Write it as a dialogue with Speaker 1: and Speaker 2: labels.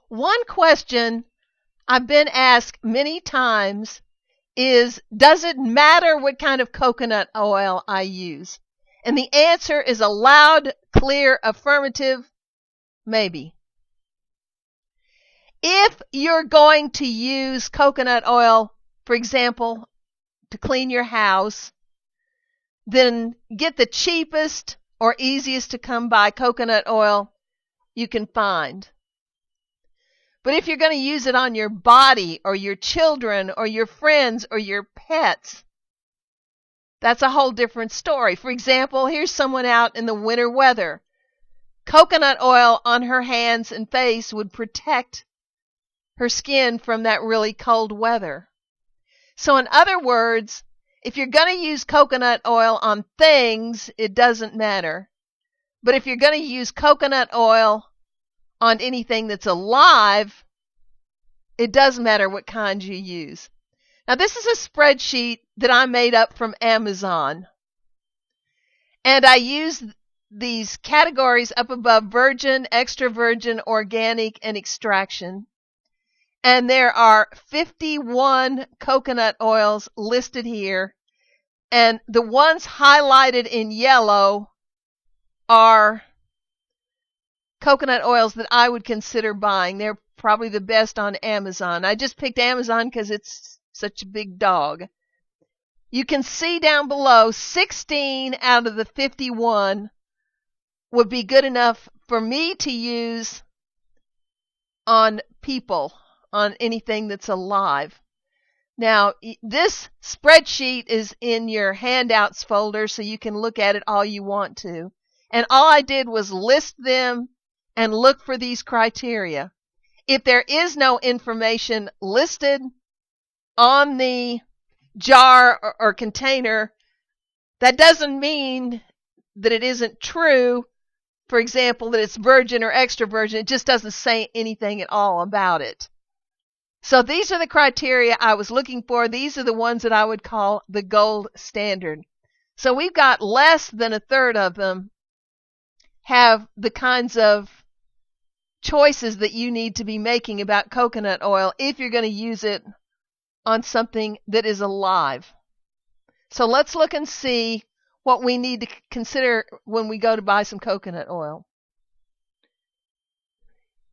Speaker 1: One question I've been asked many times is, does it matter what kind of coconut oil I use? And the answer is a loud, clear, affirmative, maybe. If you're going to use coconut oil, for example, to clean your house, then get the cheapest or easiest to come by coconut oil you can find. But if you're going to use it on your body or your children or your friends or your pets, that's a whole different story. For example, here's someone out in the winter weather. Coconut oil on her hands and face would protect her skin from that really cold weather. So in other words, if you're going to use coconut oil on things, it doesn't matter. But if you're going to use coconut oil on anything that's alive, it does matter what kind you use. Now, this is a spreadsheet that I made up from Amazon. And I use these categories up above: virgin, extra virgin, organic, and extraction. And there are 51 coconut oils listed here. And the ones highlighted in yellow are coconut oils that I would consider buying. They're probably the best on Amazon. I just picked Amazon because it's such a big dog. You can see down below 16 out of the 51 would be good enough for me to use on people, on anything that's alive. Now, this spreadsheet is in your handouts folder, so you can look at it all you want to. And all I did was list them and look for these criteria. If there is no information listed on the jar or container, that doesn't mean that it isn't true. For example, that it's virgin or extra virgin. It just doesn't say anything at all about it. So these are the criteria I was looking for. These are the ones that I would call the gold standard. So we've got less than a third of them have the kinds of choices that you need to be making about coconut oil if you're going to use it on something that is alive. So let's look and see what we need to consider when we go to buy some coconut oil.